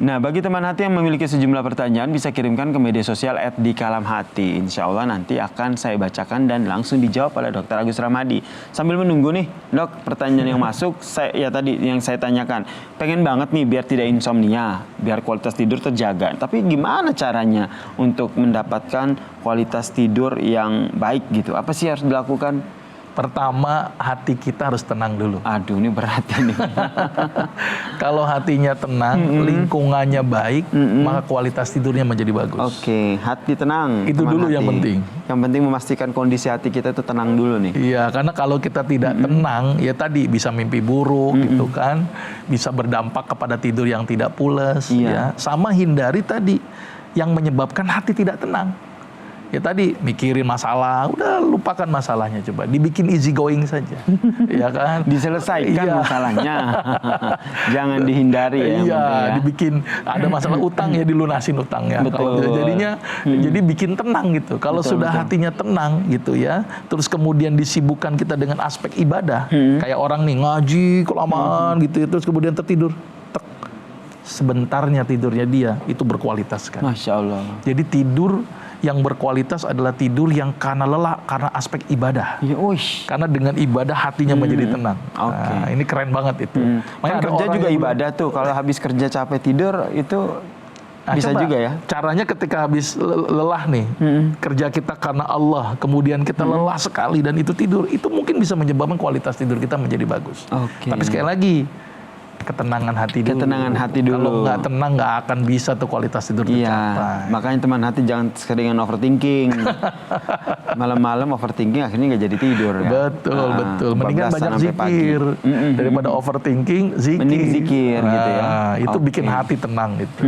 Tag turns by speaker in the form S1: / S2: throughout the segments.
S1: Nah, bagi teman hati yang memiliki sejumlah pertanyaan bisa kirimkan ke media sosial @dikalamhati. Insya Allah nanti akan saya bacakan dan langsung dijawab oleh Dr. Agus Ramadi. Sambil menunggu nih, Dok, pertanyaan yang masuk, tadi yang saya tanyakan, pengen banget nih biar tidak insomnia, biar kualitas tidur terjaga. Tapi gimana caranya untuk mendapatkan kualitas tidur yang baik gitu? Apa sih harus dilakukan?
S2: Pertama, hati kita harus tenang dulu.
S1: Aduh, ini berat ini.
S2: Kalau hatinya tenang, lingkungannya baik, maka kualitas tidurnya menjadi bagus.
S1: Oke, hati tenang.
S2: Itu dulu yang penting.
S1: Yang penting memastikan kondisi hati kita itu tenang dulu nih.
S2: Iya, karena kalau kita tidak tenang, ya tadi bisa mimpi buruk gitu kan, bisa berdampak kepada tidur yang tidak pules. Ya, sama hindari tadi yang menyebabkan hati tidak tenang. Ya tadi mikirin masalah, udah lupakan masalahnya, coba dibikin easy going saja, ya kan?
S1: Diselesaikan masalahnya, jangan dihindari ya.
S2: Iya, dibikin ada masalah utang ya dilunasin utangnya.
S1: Betul.
S2: Jadinya, jadi bikin tenang gitu. Kalau sudah hatinya tenang gitu ya, terus kemudian disibukkan kita dengan aspek ibadah, kayak orang nih ngaji kelamaan gitu, terus kemudian tertidur. Sebentarnya tidurnya dia itu berkualitas kan.
S1: Masya Allah.
S2: Jadi tidur yang berkualitas adalah tidur yang karena lelah, karena aspek ibadah.
S1: Ya,
S2: karena dengan ibadah hatinya menjadi tenang.
S1: Oke.
S2: Nah, ini keren banget itu.
S1: Kan kerja juga ibadah tuh. Kalau habis kerja capek tidur itu bisa juga ya.
S2: Caranya ketika habis lelah nih, kerja kita karena Allah, kemudian kita lelah sekali dan itu tidur, itu mungkin bisa menyebabkan kualitas tidur kita menjadi bagus. Tapi sekali lagi, ketenangan hati dulu.
S1: Ketenangan hati dulu.
S2: Kalau nggak tenang nggak akan bisa tuh kualitas tidur tercapai.
S1: Makanya teman hati jangan keseringan overthinking. Malam-malam overthinking akhirnya nggak jadi tidur ya.
S2: Betul. Mendingan banyak zikir daripada overthinking, zikir.
S1: Mending zikir gitu ya.
S2: Itu bikin hati tenang gitu.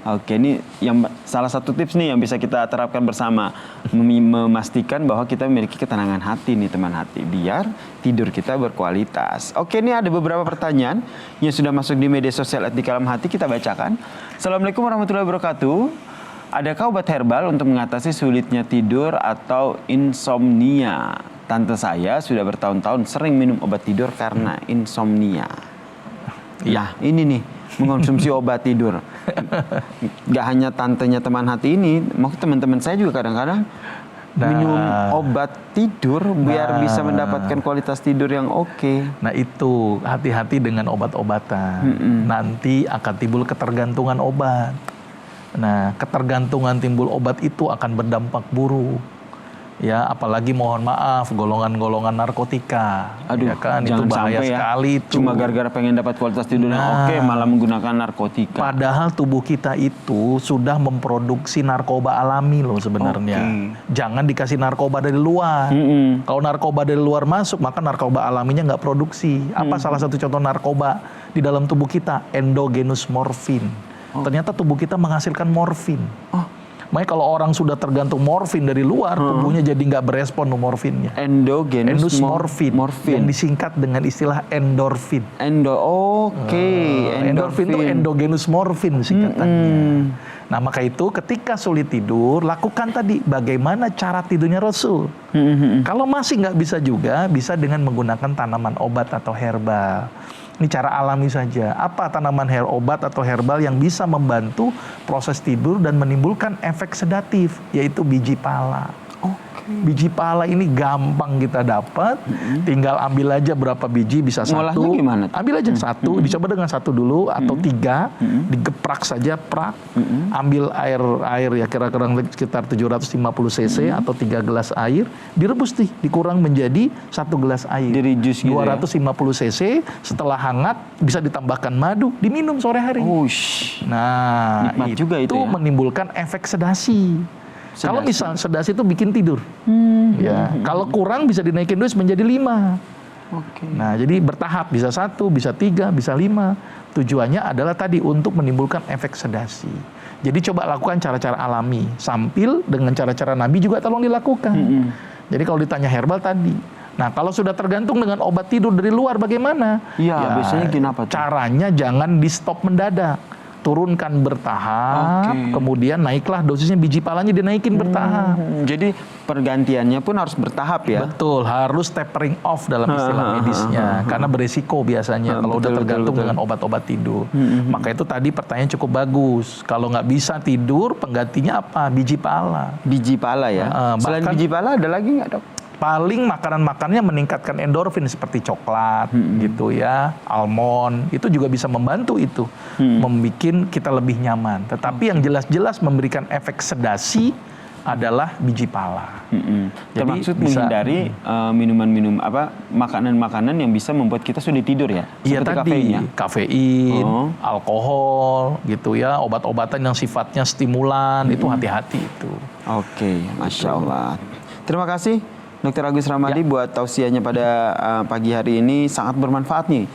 S1: Oke, ini yang salah satu tips nih yang bisa kita terapkan bersama, memastikan bahwa kita memiliki ketenangan hati nih teman hati, biar tidur kita berkualitas. Oke, ini ada beberapa pertanyaan yang sudah masuk di media sosial @dikalamhati, kita bacakan. Assalamualaikum warahmatullahi wabarakatuh. Adakah obat herbal untuk mengatasi sulitnya tidur atau insomnia? Tante saya sudah bertahun-tahun sering minum obat tidur karena insomnia. Ya, ini nih, mengkonsumsi obat tidur. Gak hanya tantenya teman hati ini, maksud teman-teman saya juga kadang-kadang minum obat tidur biar bisa mendapatkan kualitas tidur yang oke.
S2: Nah itu, hati-hati dengan obat-obatan. Nanti akan timbul ketergantungan obat. Nah, ketergantungan timbul obat itu akan berdampak buruk. Ya, apalagi mohon maaf golongan-golongan narkotika.
S1: Aduh,
S2: ya kan
S1: jangan
S2: itu bahaya
S1: sampai
S2: sekali
S1: ya.
S2: itu.
S1: Cuma gara-gara pengen dapat kualitas tidur yang oke malah menggunakan narkotika.
S2: Padahal tubuh kita itu sudah memproduksi narkoba alami loh sebenarnya. Jangan dikasih narkoba dari luar. Kalau narkoba dari luar masuk, maka narkoba alaminya nggak produksi. Apa salah satu contoh narkoba di dalam tubuh kita? Endogenous morfin. Ternyata tubuh kita menghasilkan morfin. Makanya kalau orang sudah tergantung morfin dari luar, tubuhnya jadi nggak berespon morfinnya.
S1: Endogenous
S2: morfin, yang disingkat dengan istilah endorfin. Endorfin itu endogenous morfin singkatannya. Nah maka itu ketika sulit tidur, lakukan tadi bagaimana cara tidurnya Rasul. Kalau masih nggak bisa juga, bisa dengan menggunakan tanaman obat atau herbal. Ini cara alami saja. Apa tanaman obat atau herbal yang bisa membantu proses tidur dan menimbulkan efek sedatif, yaitu biji pala. Biji pala ini gampang kita dapat, tinggal ambil aja berapa biji, bisa
S1: ngolahnya
S2: satu.
S1: Gimana?
S2: Ambil aja satu, dicoba dengan satu dulu atau tiga, digeprak saja, ambil air ya kira-kira sekitar 750 cc atau 3 gelas air, direbus nih, dikurang menjadi 1 gelas air.
S1: Dari jus gitu
S2: 250 cc, setelah hangat bisa ditambahkan madu, diminum sore hari. Nah,
S1: nikmat juga itu ya?
S2: Menimbulkan efek sedasi. Kalau misal sedasi itu bikin tidur, ya. Kalau kurang bisa dinaikin dos menjadi 5. Nah, jadi bertahap, bisa 1, bisa 3, bisa 5. Tujuannya adalah tadi untuk menimbulkan efek sedasi. Jadi coba lakukan cara-cara alami, sambil dengan cara-cara Nabi juga tolong dilakukan. Jadi kalau ditanya herbal tadi. Nah, kalau sudah tergantung dengan obat tidur dari luar bagaimana?
S1: Iya, biasanya kenapa tuh?
S2: Caranya jangan di stop mendadak. turunkan bertahap, kemudian naiklah dosisnya, biji palanya dinaikin bertahap.
S1: Jadi pergantiannya pun harus bertahap ya.
S2: Betul, harus tapering off dalam istilah medisnya, karena beresiko biasanya kalau udah tergantung dengan obat-obat tidur. Maka itu tadi pertanyaan cukup bagus. Kalau nggak bisa tidur, penggantinya apa? Biji pala.
S1: Biji pala ya. Selain biji pala ada lagi nggak, Dok?
S2: Paling makanan-makanannya meningkatkan endorfin seperti coklat gitu ya, almond, itu juga bisa membantu itu, membuat kita lebih nyaman. Tetapi yang jelas-jelas memberikan efek sedasi adalah biji pala.
S1: Termaksud menghindari minuman-minum makanan-makanan yang bisa membuat kita sulit tidur ya.
S2: Iya tadi, kafein, alkohol gitu ya, obat-obatan yang sifatnya stimulan, itu hati-hati itu.
S1: Oke, Masya Allah. Terima kasih Dr. Agus Ramadi buat tausiahnya pada pagi hari ini, sangat bermanfaat nih,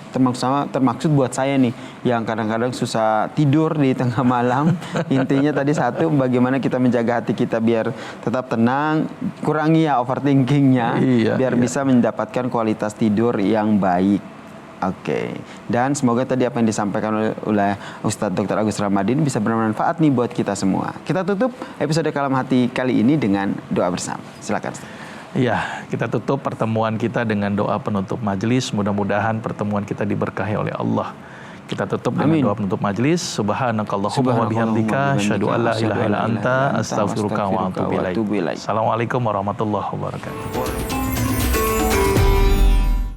S1: termaksud buat saya nih yang kadang-kadang susah tidur di tengah malam. Intinya tadi satu, bagaimana kita menjaga hati kita biar tetap tenang, kurangi ya overthinkingnya, biar bisa mendapatkan kualitas tidur yang baik. Oke. Dan semoga tadi apa yang disampaikan oleh Ustadz Dr. Agus Ramadi ini bisa bermanfaat nih buat kita semua. Kita tutup episode Kalam Hati kali ini dengan doa bersama. Silakan, Ustadz.
S2: Ya, kita tutup pertemuan kita dengan doa penutup majelis. Mudah-mudahan pertemuan kita diberkahi oleh Allah. Kita tutup dengan doa penutup majelis. Subhanakallahumma wa bihamdika, asyhadu an la ilaha illa anta, astaghfiruka wa atubu ilaik. Assalamualaikum warahmatullahi wabarakatuh.